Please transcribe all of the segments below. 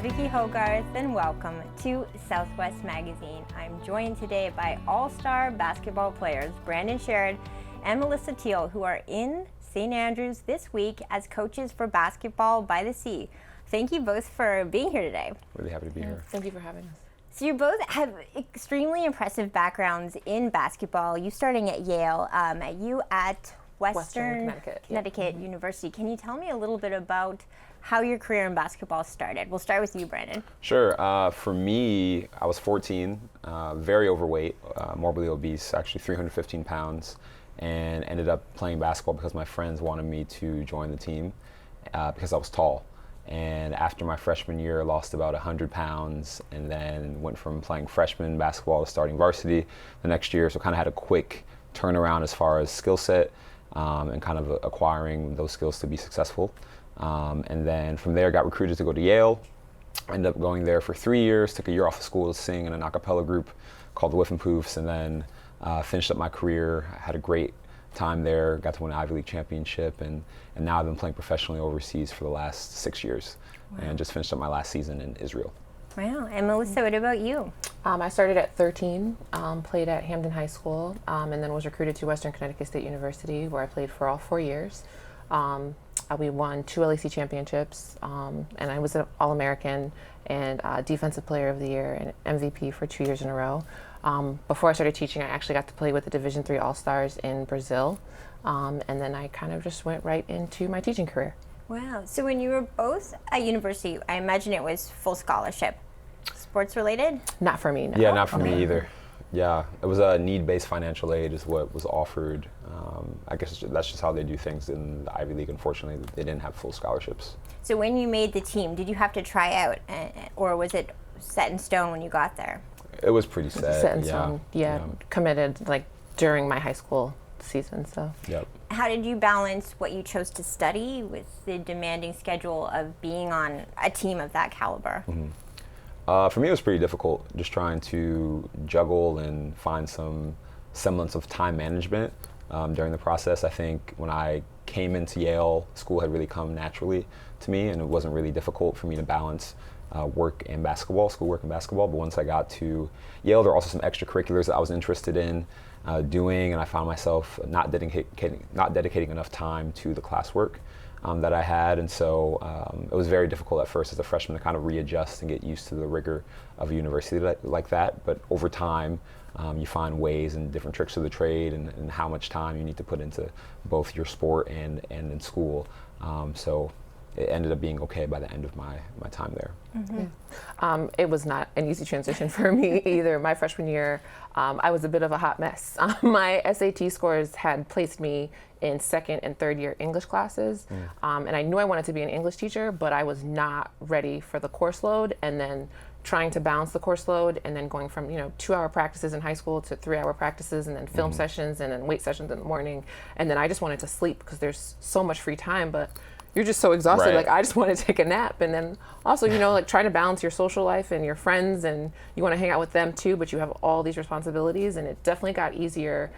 I'm Vicki Hogarth, and welcome to Southwest Magazine. I'm joined today by all-star basketball players Brandon Sherrod and Melissa Teel, who are in St. Andrews this week as coaches for Basketball by the Sea. Thank you both for being here today. Really happy to be here. Thank you for having us. So you both have extremely impressive backgrounds in basketball. You starting at Yale, you at Western Connecticut University. Can you tell me a little bit about how your career in basketball started? We'll start with you, Brandon. Sure. For me, I was 14, very overweight, morbidly obese, actually 315 pounds, and ended up playing basketball because my friends wanted me to join the team because I was tall. And after my freshman year, I lost about 100 pounds and then went from playing freshman basketball to starting varsity the next year. So kind of had a quick turnaround as far as skill set and kind of acquiring those skills to be successful. And then from there, got recruited to go to Yale. Ended up going there for 3 years, took a year off of school to sing in an a cappella group called the Whiff and Poofs, and then finished up my career. Had a great time there, got to win an Ivy League championship, and now I've been playing professionally overseas for the last 6 years. Wow. And just finished up my last season in Israel. Wow. And Melissa, what about you? I started at 13, played at Hamden High School, and then was recruited to Western Connecticut State University, where I played for all 4 years. We won 2 LAC championships, and I was an All-American and Defensive Player of the Year and MVP for 2 years in a row. Before I started teaching, I actually got to play with the Division III All-Stars in Brazil, and then I kind of just went right into my teaching career. Wow. So when you were both at university, I imagine it was full scholarship. Sports related? Not for me, no. Yeah, not for me either. Yeah, it was a need-based financial aid is what was offered. I guess that's just how they do things in the Ivy League. Unfortunately, they didn't have full scholarships. So when you made the team, did you have to try out, or was it set in stone when you got there? It was pretty set in stone. Yeah, committed like during my high school season. So. Yep. How did you balance what you chose to study with the demanding schedule of being on a team of that caliber? Mm-hmm. For me, it was pretty difficult, just trying to juggle and find some semblance of time management during the process. I think when I came into Yale, school had really come naturally to me, and it wasn't really difficult for me to balance work and basketball, schoolwork and basketball. But once I got to Yale, there were also some extracurriculars that I was interested in doing, and I found myself not dedicating enough time to the classwork that I had, and so it was very difficult at first as a freshman to kind of readjust and get used to the rigor of a university like that. But over time, you find ways and different tricks of the trade and how much time you need to put into both your sport and in school. So it ended up being okay by the end of my time there. Mm-hmm. Yeah. It was not an easy transition for me either. My freshman year, I was a bit of a hot mess. My SAT scores had placed me in second and third year English classes, and I knew I wanted to be an English teacher, but I was not ready for the course load, and then trying to balance the course load, and then going from 2-hour practices in high school to 3-hour practices, and then film sessions, and then weight sessions in the morning, and then I just wanted to sleep because there's so much free time, but you're just so exhausted. Right. Like, I just want to take a nap. And then also, like trying to balance your social life and your friends, and you want to hang out with them too, but you have all these responsibilities. And it definitely got easier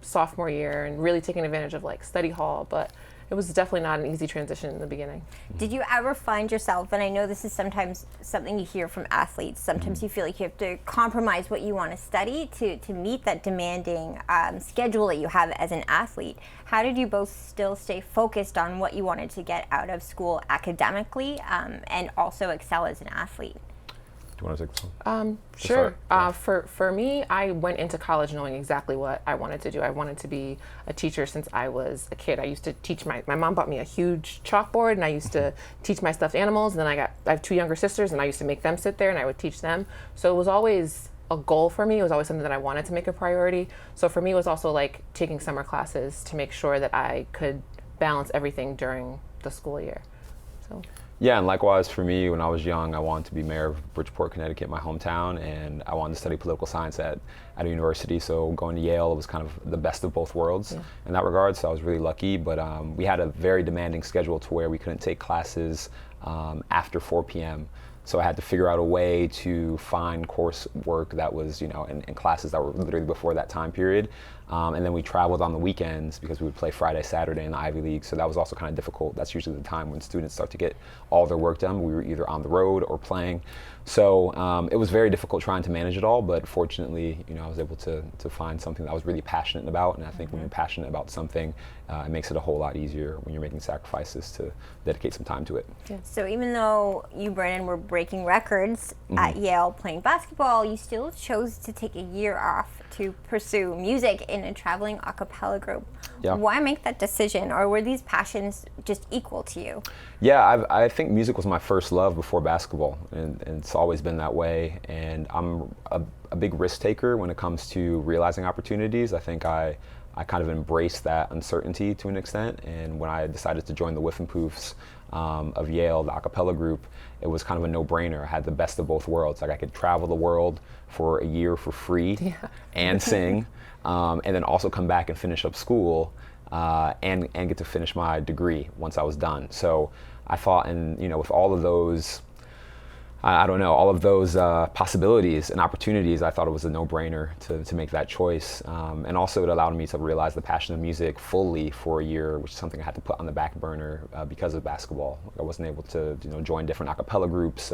sophomore year and really taking advantage of like study hall. But it was definitely not an easy transition in the beginning. Did you ever find yourself, and I know this is sometimes something you hear from athletes, sometimes you feel like you have to compromise what you want to study to meet that demanding schedule that you have as an athlete. How did you both still stay focused on what you wanted to get out of school academically and also excel as an athlete? Do you want to take this one? Sure. For me, I went into college knowing exactly what I wanted to do. I wanted to be a teacher since I was a kid. I used to teach my mom bought me a huge chalkboard, and I used to teach my stuffed animals. And then I have 2 younger sisters, and I used to make them sit there, and I would teach them. So it was always a goal for me. It was always something that I wanted to make a priority. So for me, it was also like taking summer classes to make sure that I could balance everything during the school year. So. Yeah, and likewise for me, when I was young, I wanted to be mayor of Bridgeport, Connecticut, my hometown, and I wanted to study political science at a university. So going to Yale was kind of the best of both worlds in that regard. So I was really lucky, but we had a very demanding schedule to where we couldn't take classes after 4 p.m. So I had to figure out a way to find coursework that was, in classes that were literally before that time period. And then we traveled on the weekends because we would play Friday, Saturday in the Ivy League. So that was also kind of difficult. That's usually the time when students start to get all their work done. We were either on the road or playing. So it was very difficult trying to manage it all, but fortunately, I was able to find something that I was really passionate about. And I think when you're passionate about something, it makes it a whole lot easier when you're making sacrifices to dedicate some time to it. Yeah. So even though you, Brandon, were breaking records at Yale playing basketball, you still chose to take a year off to pursue music in a traveling a cappella group. Yeah. Why make that decision, or were these passions just equal to you? Yeah, I think music was my first love before basketball, and it's always been that way. And I'm a big risk taker when it comes to realizing opportunities. I think I kind of embraced that uncertainty to an extent. And when I decided to join the Whiff and Poofs of Yale, the a cappella group, it was kind of a no-brainer. I had the best of both worlds. Like I could travel the world for a year for free and sing, and then also come back and finish up school and get to finish my degree once I was done. So I thought, and with all of those, all of those possibilities and opportunities, I thought it was a no-brainer to make that choice. And also it allowed me to realize the passion of music fully for a year, which is something I had to put on the back burner because of basketball. I wasn't able to join different a cappella groups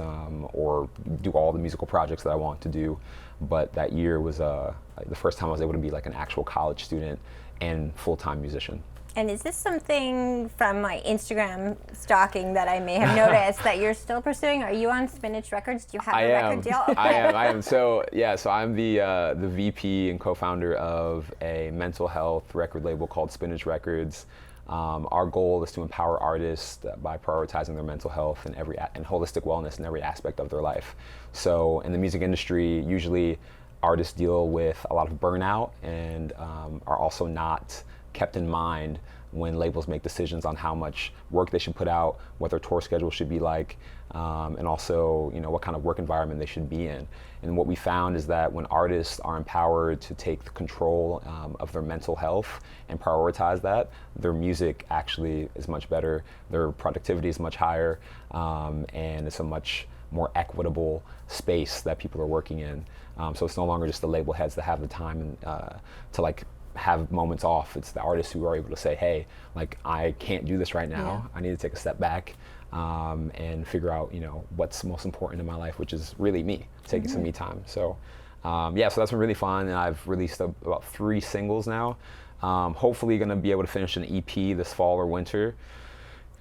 or do all the musical projects that I wanted to do. But that year was the first time I was able to be like an actual college student and full-time musician. And is this something from my Instagram stalking that I may have noticed that you're still pursuing? Are you on Spinach Records? Do you have a record deal? I am. So I'm the VP and co-founder of a mental health record label called Spinach Records. Our goal is to empower artists by prioritizing their mental health and holistic wellness in every aspect of their life. So in the music industry, usually artists deal with a lot of burnout and are also not kept in mind when labels make decisions on how much work they should put out, what their tour schedule should be like, and also what kind of work environment they should be in. And what we found is that when artists are empowered to take the control of their mental health and prioritize that, their music actually is much better, their productivity is much higher, and it's a much more equitable space that people are working in. So it's no longer just the label heads that have the time to have moments off. It's the artists who are able to say, hey, I can't do this right now. I need to take a step back and figure out, what's most important in my life, which is really me, taking some me time. So so that's been really fun, and I've released about 3 singles now. Hopefully gonna be able to finish an EP this fall or winter.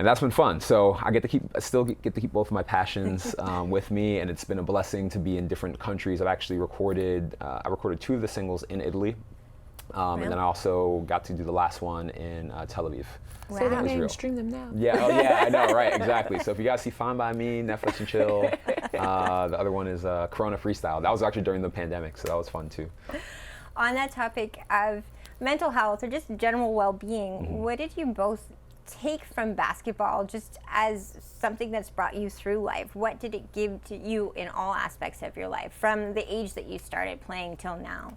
And that's been fun. So I still get to keep both of my passions with me, and it's been a blessing to be in different countries. I've actually recorded 2 of the singles in Italy. And then I also got to do the last one in Tel Aviv. Wow. Say their name, stream them now. Yeah, I know, right, exactly. So if you guys see Fine By Me, Netflix and Chill, the other one is Corona Freestyle. That was actually during the pandemic, so that was fun too. On that topic of mental health or just general well-being, what did you both take from basketball just as something that's brought you through life? What did it give to you in all aspects of your life, from the age that you started playing till now?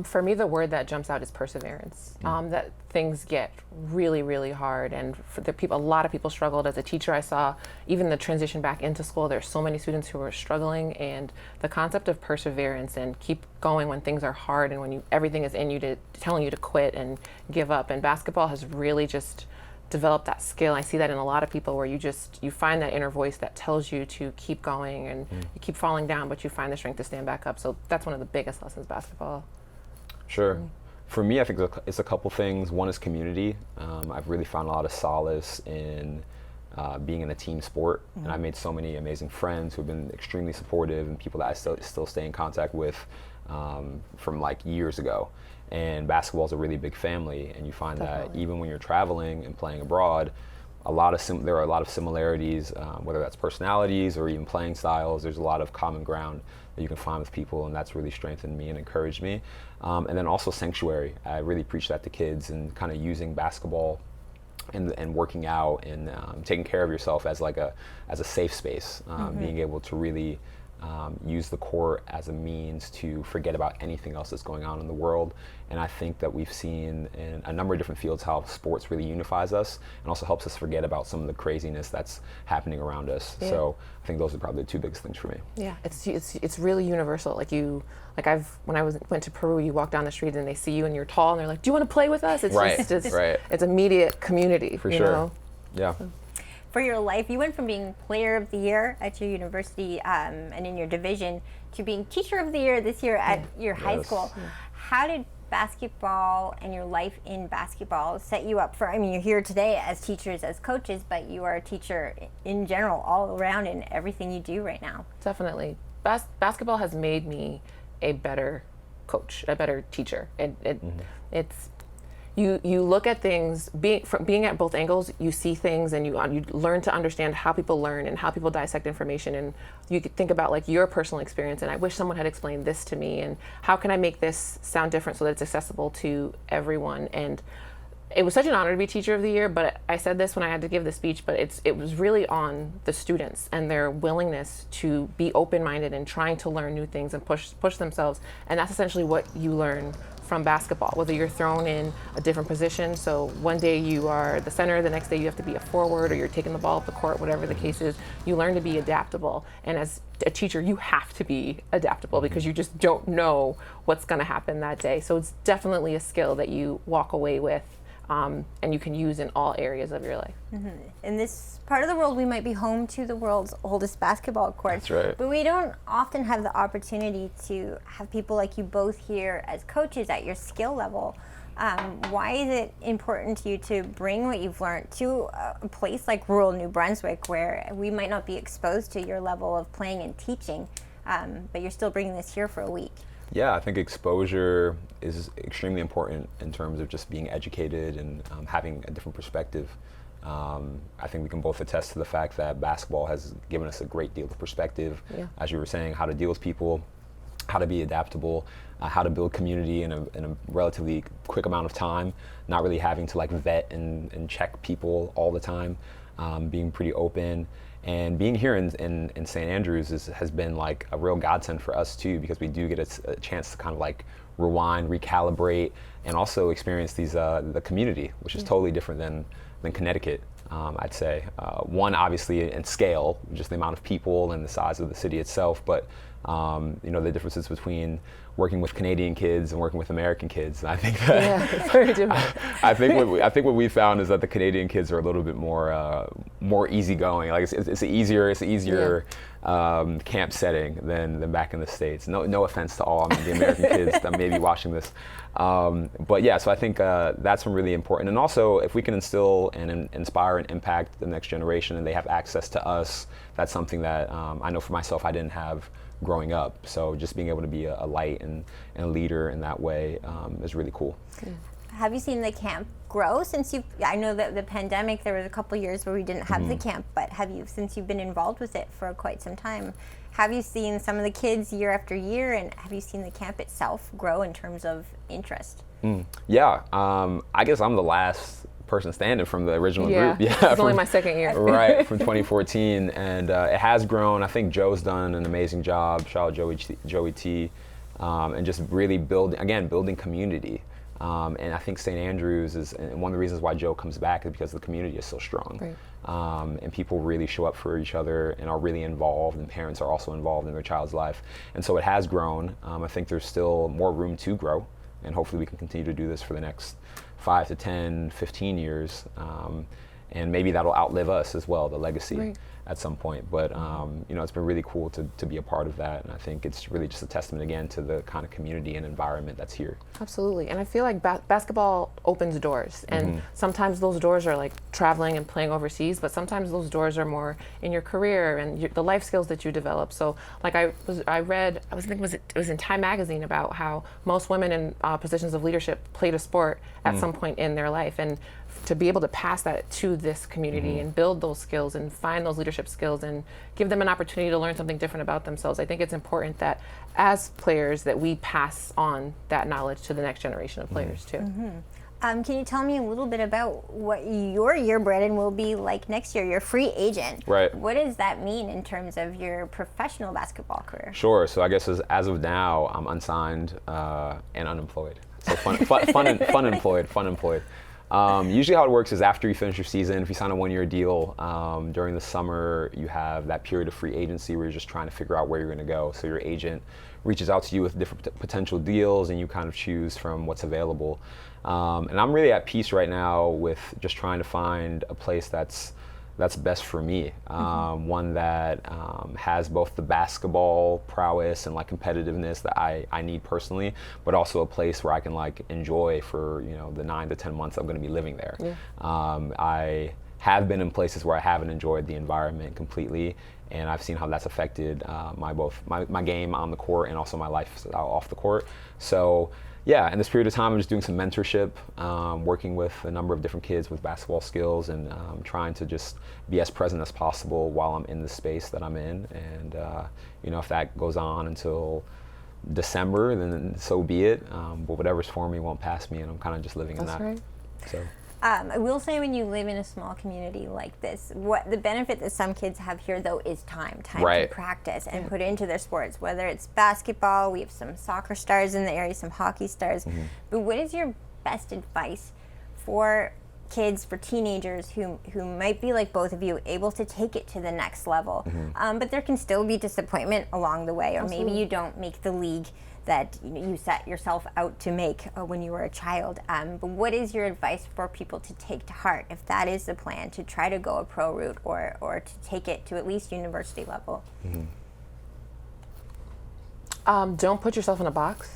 For me, the word that jumps out is perseverance. That things get really, really hard, and for a lot of people struggled. As a teacher, I saw even the transition back into school. There's so many students who are struggling, and the concept of perseverance and keep going when things are hard and when everything is in you telling you to quit and give up. And basketball has really just developed that skill. I see that in a lot of people where you find that inner voice that tells you to keep going, and you keep falling down, but you find the strength to stand back up. So that's one of the biggest lessons basketball. Sure. For me, I think it's a couple things. One is community. I've really found a lot of solace in being in a team sport, and I've made so many amazing friends who have been extremely supportive, and people that I still stay in contact with from years ago. And basketball is a really big family, and you find that even when you're traveling and playing abroad, there are a lot of similarities, whether that's personalities or even playing styles. There's a lot of common ground that you can find with people, and that's really strengthened me and encouraged me. And then also sanctuary. I really preach that to kids, and kind of using basketball and working out and taking care of yourself as a safe space, being able to really use the court as a means to forget about anything else that's going on in the world. And I think that we've seen in a number of different fields how sports really unifies us and also helps us forget about some of the craziness that's happening around us. Yeah. So I think those are probably the two biggest things for me. Yeah, it's really universal. When I went to Peru, you walk down the street and they see you and you're tall and they're like, "Do you want to play with us?" It's Right, just right. It's immediate community. For you sure. know? Yeah. For your life, you went from being player of the year at your university and in your division to being teacher of the year this year at your high school. How did basketball and your life in basketball set you up for, I mean, you're here today as teachers, as coaches, but you are a teacher in general, all around in everything you do right now. Definitely. Basketball has made me a better coach, a better teacher. It's you look at things, being at both angles, you see things and you learn to understand how people learn and how people dissect information, and you could think about like your personal experience and I wish someone had explained this to me and how can I make this sound different so that it's accessible to everyone. And it was such an honor to be teacher of the year, but I said this when I had to give the speech, but it was really on the students and their willingness to be open-minded and trying to learn new things and push themselves. And that's essentially what you learn from basketball, whether you're thrown in a different position. So one day you are the center, the next day you have to be a forward, or you're taking the ball up the court, whatever the case is. You learn to be adaptable. And as a teacher, you have to be adaptable because you just don't know what's going to happen that day. So it's definitely a skill that you walk away with and you can use in all areas of your life. In this part of the world, we might be home to the world's oldest basketball court. That's right. But we don't often have the opportunity to have people like you both here as coaches at your skill level. Why is it important to you to bring what you've learned to a place like rural New Brunswick, where we might not be exposed to your level of playing and teaching, but you're still bringing this here for a week? Yeah, I think exposure is extremely important in terms of just being educated and having a different perspective. I think we can both attest to the fact that basketball has given us a great deal of perspective, as you were saying, how to deal with people, how to be adaptable, how to build community in a relatively quick amount of time, not really having to like vet and check people all the time, being pretty open. And being here in St. Andrews has been like a real godsend for us too, because we do get a chance to kind of like rewind, recalibrate, and also experience the community, which is totally different than Connecticut, I'd say. One, obviously in scale, just the amount of people and the size of the city itself, but the differences between working with Canadian kids and working with American kids. I think that it's very different. I think what we found is that the Canadian kids are a little bit more easygoing. Like it's an easier camp setting than back in the States. No offense to all the American kids that may be watching this, but yeah. So I think that's really important. And also, if we can instill and inspire and impact the next generation, and they have access to us, that's something that I know for myself I didn't have growing up. So just being able to be a light and a leader in that way is really cool. Have you seen the camp grow since I know that the pandemic, there was a couple years where we didn't have the camp, but since you've been involved with it for quite some time, have you seen some of the kids year after year, and have you seen the camp itself grow in terms of interest? Yeah, I guess I'm the last person standing from the original group. Yeah, it's only my second year. Right, from 2014, and it has grown. I think Joe's done an amazing job. Shout out Joey T, and just really building community. And I think St. Andrews and one of the reasons why Joe comes back is because the community is so strong. Right. And people really show up for each other and are really involved, and parents are also involved in their child's life. And so it has grown. I think there's still more room to grow, and hopefully we can continue to do this for the next 5 to 10, 15 years. And maybe that'll outlive us as well, the legacy at some point. But it's been really cool to be a part of that, and I think it's really just a testament again to the kind of community and environment that's here. Absolutely, and I feel like basketball opens doors, and sometimes those doors are like traveling and playing overseas, but sometimes those doors are more in your career and the life skills that you develop. So like I think it was in Time magazine about how most women in positions of leadership played a sport at some point in their life, and to be able to pass that to this community and build those skills and find those leadership skills and give them an opportunity to learn something different about themselves. I think it's important that as players that we pass on that knowledge to the next generation of players too. Can you tell me a little bit about what your year, Brandon, will be like next year? You're a free agent. Right. What does that mean in terms of your professional basketball career? Sure. So I guess as of now, I'm unsigned and unemployed. So unemployed. Usually how it works is after you finish your season, if you sign a one-year deal, during the summer, you have that period of free agency where you're just trying to figure out where you're going to go. So your agent reaches out to you with different potential deals, and you kind of choose from what's available. And I'm really at peace right now with just trying to find a place that's best for me. One that has both the basketball prowess and like competitiveness that I need personally, but also a place where I can like enjoy for the 9 to 10 months I'm going to be living there. Yeah. I have been in places where I haven't enjoyed the environment completely, and I've seen how that's affected my game on the court and also my life off the court. So yeah, in this period of time, I'm just doing some mentorship, working with a number of different kids with basketball skills, and trying to just be as present as possible while I'm in the space that I'm in. And if that goes on until December, then so be it. But whatever's for me won't pass me, and I'm kind of just living in that. Right. So. I will say, when you live in a small community like this, what the benefit that some kids have here, though, is time Right. to practice and put into their sports, whether it's basketball. We have some soccer stars in the area, some hockey stars. But what is your best advice for kids, for teenagers who might be like both of you, able to take it to the next level, but there can still be disappointment along the way, or Absolutely. maybe you don't make the league that you set yourself out to make when you were a child. But what is your advice for people to take to heart, if that is the plan, to try to go a pro route or to take it to at least university level? Don't put yourself in a box.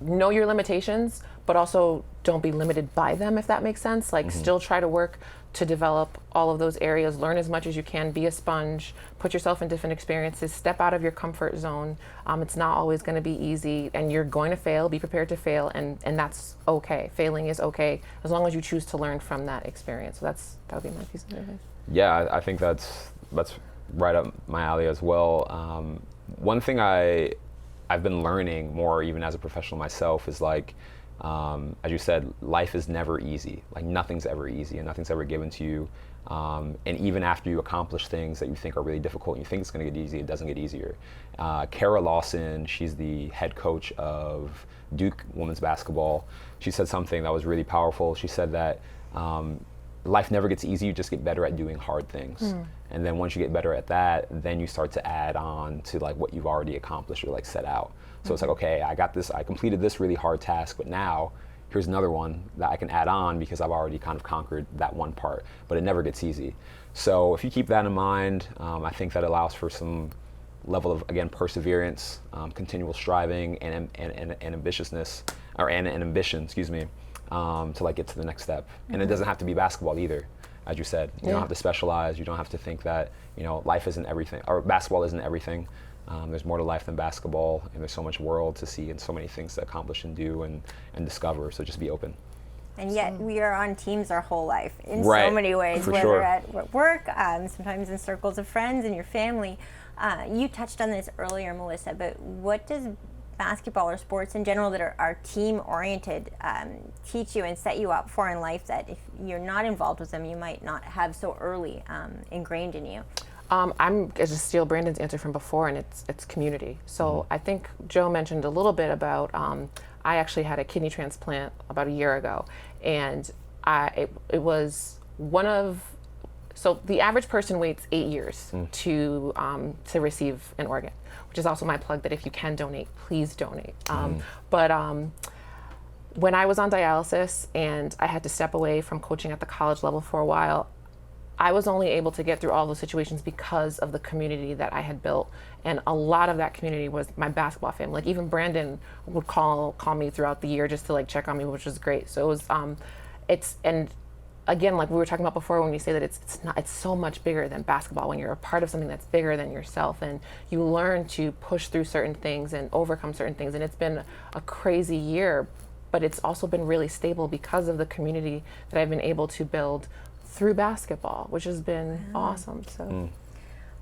Know your limitations, but also don't be limited by them, if that makes sense. Like, still try to work to develop all of those areas, learn as much as you can, be a sponge, put yourself in different experiences, step out of your comfort zone. It's not always going to be easy, and you're going to fail. Be prepared to fail, and that's okay. Failing is okay, as long as you choose to learn from that experience. So that would be my piece of advice. Yeah, I think that's right up my alley as well. One thing I've been learning more, even as a professional myself, is like, as you said, life is never easy. Like, nothing's ever easy, and nothing's ever given to you. And even after you accomplish things that you think are really difficult, and you think it's going to get easy, it doesn't get easier. Kara Lawson, she's the head coach of Duke women's basketball. She said something that was really powerful. She said that life never gets easy, you just get better at doing hard things. And then once you get better at that, then you start to add on to like what you've already accomplished or like set out. So it's like, okay, I got this, I completed this really hard task, but now here's another one that I can add on because I've already kind of conquered that one part, but it never gets easy. So if you keep that in mind, I think that allows for some level of, again, perseverance, continual striving, and ambitiousness, or and ambition, excuse me, to like get to the next step. And it doesn't have to be basketball either. As you said, you don't have to specialize. You don't have to think that life isn't everything, or basketball isn't everything. There's more to life than basketball, and there's so much world to see and so many things to accomplish and do and discover. So just be open. And yet we are on teams our whole life in Right, so many ways, for whether sure. at work, sometimes in circles of friends and your family. You touched on this earlier, Melissa, but what does basketball or sports in general that are team oriented teach you and set you up for in life that if you're not involved with them, you might not have so early ingrained in you? I'm going to steal Brandon's answer from before, and it's community. So I think Joe mentioned a little bit about, I actually had a kidney transplant about a year ago, and it was so the average person waits 8 years to receive an organ, which is also my plug that if you can donate, please donate. But when I was on dialysis and I had to step away from coaching at the college level for a while, I was only able to get through all those situations because of the community that I had built. And a lot of that community was my basketball family. Like, even Brandon would call me throughout the year just to like check on me, which was great. So it was, and again, like we were talking about before, when you say that it's so much bigger than basketball, when you're a part of something that's bigger than yourself, and you learn to push through certain things and overcome certain things. And it's been a crazy year, but it's also been really stable because of the community that I've been able to build through basketball, which has been awesome. So,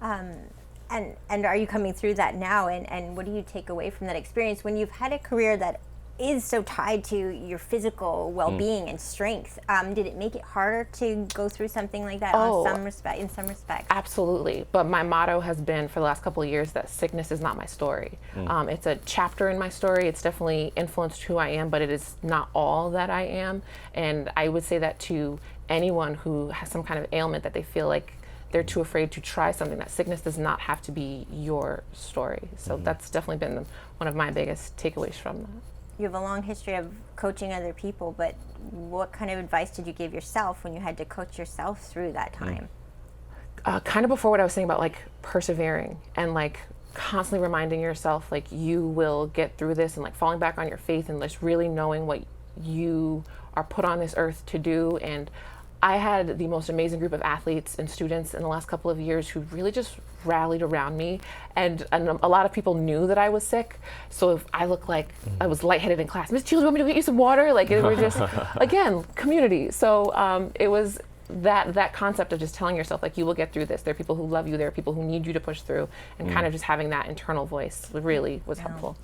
and are you coming through that now? And what do you take away from that experience when you've had a career that is so tied to your physical well-being and strength. Did it make it harder to go through something like that in some respects? Absolutely. But my motto has been for the last couple of years that sickness is not my story. It's a chapter in my story. It's definitely influenced who I am, but it is not all that I am. And I would say that to anyone who has some kind of ailment that they feel like they're too afraid to try something, that sickness does not have to be your story. So that's definitely been one of my biggest takeaways from that. You have a long history of coaching other people, but what kind of advice did you give yourself when you had to coach yourself through that time? Kind of before what I was saying about like persevering and like constantly reminding yourself like you will get through this, and like falling back on your faith and just really knowing what you are put on this earth to do. And I had the most amazing group of athletes and students in the last couple of years who really just rallied around me. And a lot of people knew that I was sick. So if I looked like I was lightheaded in class, Miss Teel, you want me to get you some water? Like, it was just, again, community. So it was that concept of just telling yourself, like, you will get through this. There are people who love you. There are people who need you to push through. And kind of just having that internal voice really was helpful.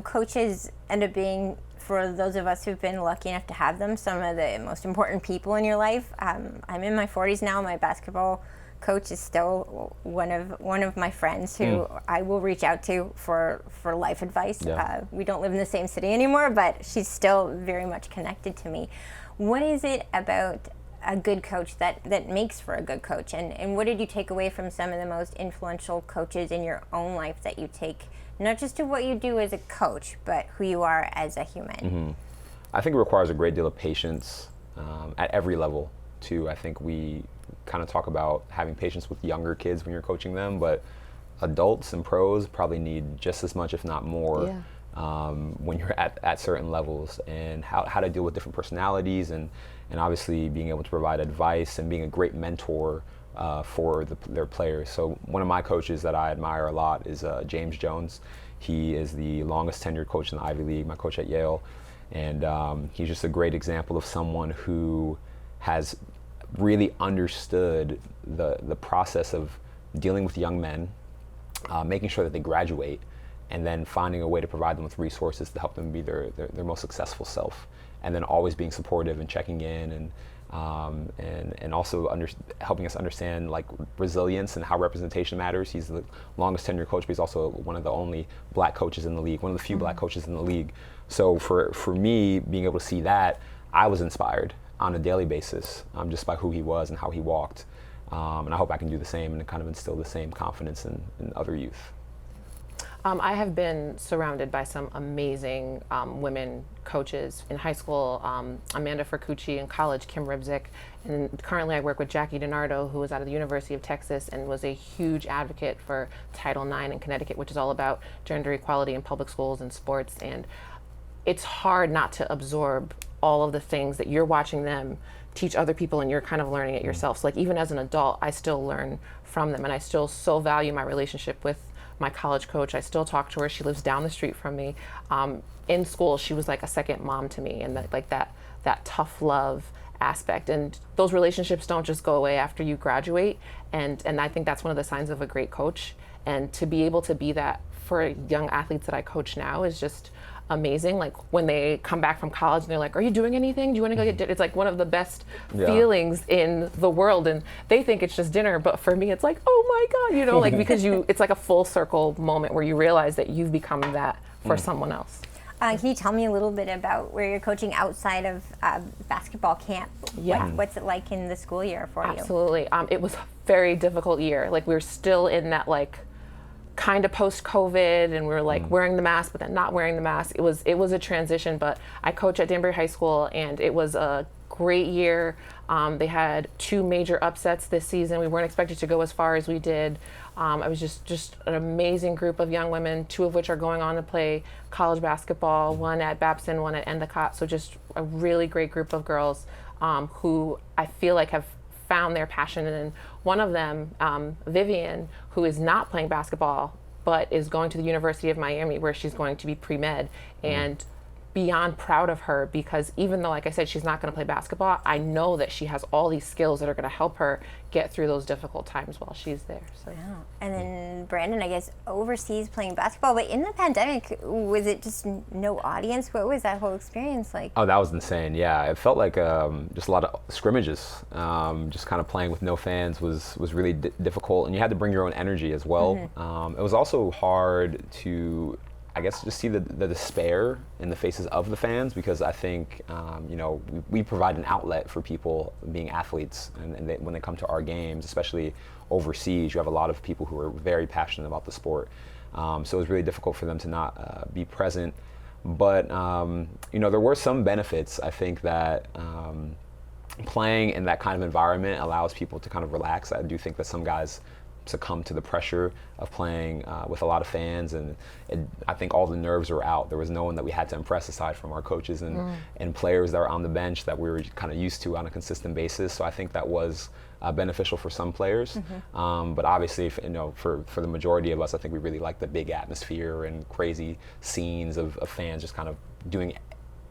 Coaches end up being, for those of us who've been lucky enough to have them, some of the most important people in your life. I'm in my 40s now. My basketball coach is still one of my friends who I will reach out to for life advice. Yeah. We don't live in the same city anymore, but she's still very much connected to me. What is it about a good coach that makes for a good coach? And what did you take away from some of the most influential coaches in your own life that you take, not just to what you do as a coach, but who you are as a human? I think it requires a great deal of patience at every level too. I think we kind of talk about having patience with younger kids when you're coaching them, but adults and pros probably need just as much, if not more, when you're at certain levels, and how to deal with different personalities, and obviously being able to provide advice and being a great mentor for their players. So one of my coaches that I admire a lot is James Jones. He is the longest tenured coach in the Ivy League, my coach at Yale. And he's just a great example of someone who has really understood the process of dealing with young men, making sure that they graduate, and then finding a way to provide them with resources to help them be their most successful self. And then always being supportive and checking in, and also helping us understand like resilience and how representation matters. He's the longest tenured coach, but he's also one of the only black coaches in the league, one of the few black coaches in the league. So for me, being able to see that, I was inspired on a daily basis, just by who he was and how he walked. And I hope I can do the same and kind of instill the same confidence in other youth. I have been surrounded by some amazing women coaches. In high school, Amanda Fercucci; in college, Kim Ribzik. And currently I work with Jackie DiNardo, who is out of the University of Texas and was a huge advocate for Title IX in Connecticut, which is all about gender equality in public schools and sports. And it's hard not to absorb all of the things that you're watching them teach other people, and you're kind of learning it yourself. So like, even as an adult, I still learn from them, and I still so value my relationship with my college coach. I still talk to her. She lives down the street from me. In school, she was like a second mom to me, and that tough love aspect. And those relationships don't just go away after you graduate. And I think that's one of the signs of a great coach. And to be able to be that for young athletes that I coach now is just amazing. Like, when they come back from college and they're like, "Are you doing anything? Do you want to go get dinner?" It's like one of the best feelings in the world. And they think it's just dinner, but for me, it's like, oh my God, like, because it's like a full circle moment where you realize that you've become that for someone else. Can you tell me a little bit about where you're coaching outside of basketball camp? Yeah. What's it like in the school year for you? Absolutely. It was a very difficult year. Like, we were still in that like kind of post-COVID, and we were like wearing the mask, but then not wearing the mask. It was a transition, but I coach at Danbury High School, and it was a great year. They had 2 major upsets this season. We weren't expected to go as far as we did. I was just an amazing group of young women, 2 of which are going on to play college basketball, one at Babson, one at Endicott. So just a really great group of girls who I feel like have found their passion. And one of them, Vivian, who is not playing basketball, but is going to the University of Miami, where she's going to be pre-med. And beyond proud of her, because even though, like I said, she's not going to play basketball, I know that she has all these skills that are going to help her get through those difficult times while she's there. So. Yeah. And then Brandon, I guess, overseas playing basketball, but in the pandemic, was it just no audience? What was that whole experience like? Oh, that was insane. Yeah, it felt like just a lot of scrimmages. Just kind of playing with no fans was really difficult, and you had to bring your own energy as well. It was also hard to, I guess, just see the despair in the faces of the fans, because I think, we provide an outlet for people being athletes, and when they come to our games, especially overseas, you have a lot of people who are very passionate about the sport. So it was really difficult for them to not be present. But, there were some benefits. I think that playing in that kind of environment allows people to kind of relax. I do think that some guys succumb to the pressure of playing with a lot of fans, and I think all the nerves were out. There was no one that we had to impress aside from our coaches and players that were on the bench that we were kind of used to on a consistent basis. So I think that was beneficial for some players, but obviously, for the majority of us, I think we really like the big atmosphere and crazy scenes of fans just kind of doing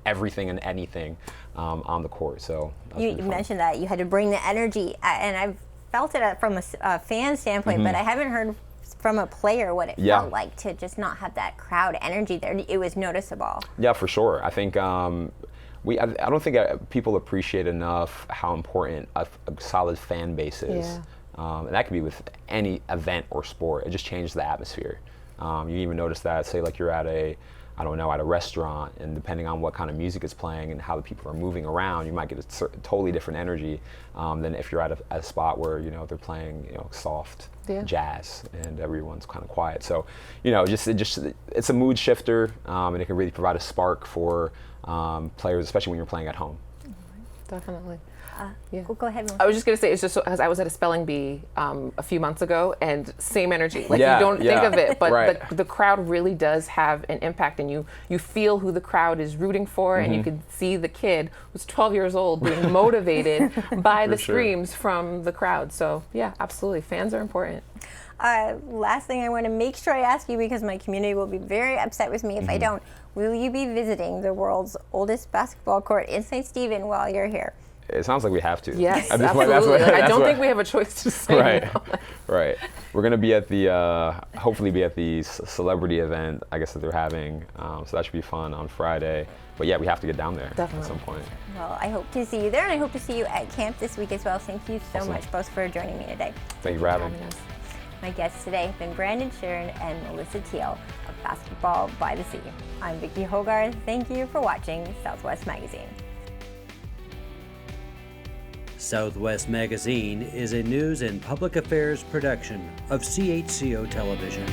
everything and anything on the court. So you mentioned that you had to bring the energy, and I've felt it from a fan standpoint, but I haven't heard from a player what it felt like to just not have that crowd energy there. It was noticeable. Yeah, for sure. I think I don't think people appreciate enough how important a solid fan base is. Yeah. And that could be with any event or sport. It just changes the atmosphere. You even notice that, say, like you're at a restaurant, and depending on what kind of music is playing and how the people are moving around, you might get a totally different energy than if you're at a spot where they're playing soft jazz and everyone's kind of quiet. So it's a mood shifter, and it can really provide a spark for players, especially when you're playing at home. Definitely. Go ahead, Melissa. I was just going to say, it's just because I was at a spelling bee a few months ago, and same energy. Like, you don't think of it, but the crowd really does have an impact, and you feel who the crowd is rooting for, and you can see the kid who's 12 years old being motivated by the screams from the crowd. So yeah, absolutely. Fans are important. Last thing I want to make sure I ask you, because my community will be very upset with me if I don't. Will you be visiting the world's oldest basketball court in St. Stephen while you're here? It sounds like we have to. Yes, absolutely. I don't think we have a choice to say. Right, right. We're going to be at hopefully be at the celebrity event, I guess, that they're having. So that should be fun on Friday. But yeah, we have to get down there at some point. Well, I hope to see you there, and I hope to see you at camp this week as well. Thank you so much, both, for joining me today. Thank you for having us. My guests today have been Brandon Sherrod and Melissa Teel of Basketball by the Sea. I'm Vicki Hogarth. Thank you for watching Southwest Magazine. Southwest Magazine is a news and public affairs production of CHCO Television.